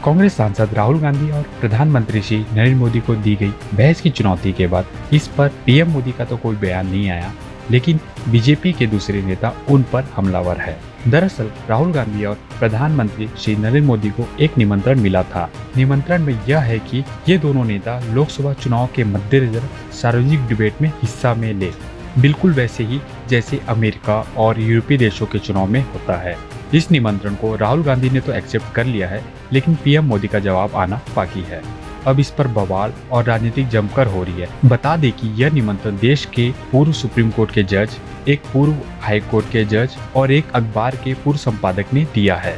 कांग्रेस सांसद राहुल गांधी और प्रधानमंत्री श्री नरेंद्र मोदी को दी गई बहस की चुनौती के बाद इस पर पीएम मोदी का तो कोई बयान नहीं आया, लेकिन बीजेपी के दूसरे नेता उन पर हमलावर है। दरअसल राहुल गांधी और प्रधानमंत्री श्री नरेंद्र मोदी को एक निमंत्रण मिला था। निमंत्रण में यह है कि ये दोनों नेता लोकसभा चुनाव के मद्देनजर सार्वजनिक डिबेट में हिस्सा में ले, बिल्कुल वैसे ही जैसे अमेरिका और यूरोपीय देशों के चुनाव में होता है। इस निमंत्रण को राहुल गांधी ने तो एक्सेप्ट कर लिया है, लेकिन पीएम मोदी का जवाब आना बाकी है। अब इस पर बवाल और राजनीतिक जमकर हो रही है। बता दें कि यह निमंत्रण देश के पूर्व सुप्रीम कोर्ट के जज, एक पूर्व हाई कोर्ट के जज और एक अखबार के पूर्व संपादक ने दिया है।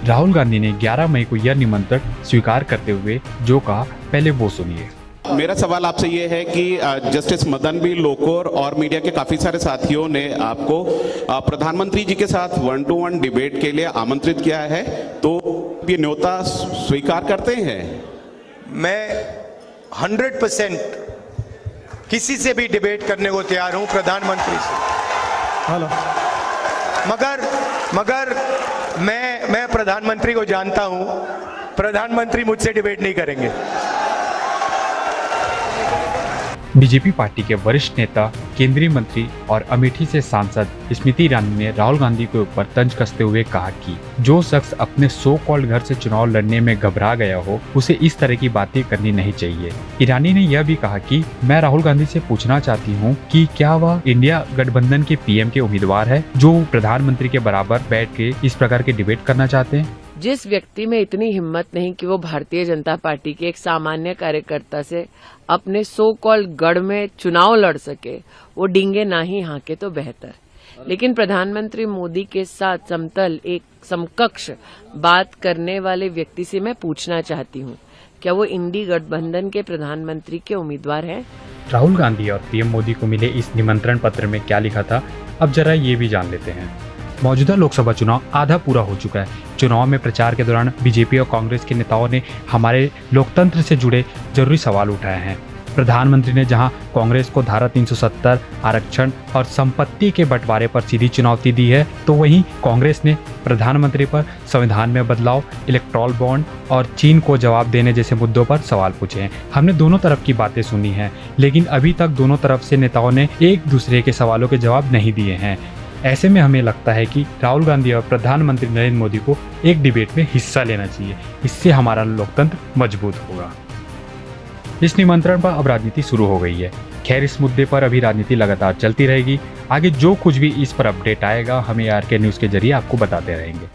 राहुल गांधी ने 11 मई को यह निमंत्रण स्वीकार करते हुए जो कहा, पहले वो सुनिए। मेरा सवाल आपसे ये है कि जस्टिस मदन बी लोकुर और मीडिया के काफी सारे साथियों ने आपको प्रधानमंत्री जी के साथ 1-to-1 डिबेट के लिए आमंत्रित किया है, तो ये न्योता स्वीकार करते हैं? मैं 100% किसी से भी डिबेट करने को तैयार हूं, प्रधानमंत्री से। हेलो, मगर मैं प्रधानमंत्री को जानता हूं, प्रधानमंत्री मुझसे डिबेट नहीं करेंगे। बीजेपी पार्टी के वरिष्ठ नेता, केंद्रीय मंत्री और अमेठी से सांसद स्मृति ईरानी ने राहुल गांधी के ऊपर तंज कसते हुए कहा कि जो शख्स अपने सो कॉल्ड घर से चुनाव लड़ने में घबरा गया हो, उसे इस तरह की बातें करनी नहीं चाहिए। ईरानी ने यह भी कहा कि मैं राहुल गांधी से पूछना चाहती हूं कि क्या वह इंडिया गठबंधन के पीएम के उम्मीदवार है, जो प्रधानमंत्री के बराबर बैठ के इस प्रकार के डिबेट करना चाहते हैं। जिस व्यक्ति में इतनी हिम्मत नहीं कि वो भारतीय जनता पार्टी के एक सामान्य कार्यकर्ता से अपने सो कॉल्ड गढ़ में चुनाव लड़ सके, वो डींगे ना ही हाँके तो बेहतर। लेकिन प्रधानमंत्री मोदी के साथ समतल एक समकक्ष बात करने वाले व्यक्ति से मैं पूछना चाहती हूँ, क्या वो इंडी गठबंधन के प्रधानमंत्री के उम्मीदवार हैं? राहुल गांधी और पीएम मोदी को मिले इस निमंत्रण पत्र में क्या लिखा था, अब जरा ये भी जान लेते हैं। मौजूदा लोकसभा चुनाव आधा पूरा हो चुका है। चुनाव में प्रचार के दौरान बीजेपी और कांग्रेस के नेताओं ने हमारे लोकतंत्र से जुड़े जरूरी सवाल उठाए हैं। प्रधानमंत्री ने जहां कांग्रेस को धारा 370, आरक्षण और संपत्ति के बंटवारे पर सीधी चुनौती दी है, तो वहीं कांग्रेस ने प्रधानमंत्री पर संविधान में बदलाव, इलेक्टोरल बॉन्ड और चीन को जवाब देने जैसे मुद्दों पर सवाल पूछे हैं। हमने दोनों तरफ की बातें सुनी हैं, लेकिन अभी तक दोनों तरफ से नेताओं ने एक दूसरे के सवालों के जवाब नहीं दिए हैं। ऐसे में हमें लगता है कि राहुल गांधी और प्रधानमंत्री नरेंद्र मोदी को एक डिबेट में हिस्सा लेना चाहिए। इससे हमारा लोकतंत्र मजबूत होगा। इस निमंत्रण पर अब राजनीति शुरू हो गई है। खैर, इस मुद्दे पर अभी राजनीति लगातार चलती रहेगी। आगे जो कुछ भी इस पर अपडेट आएगा, हमें आरके न्यूज़ के जरिए आपको बताते रहेंगे।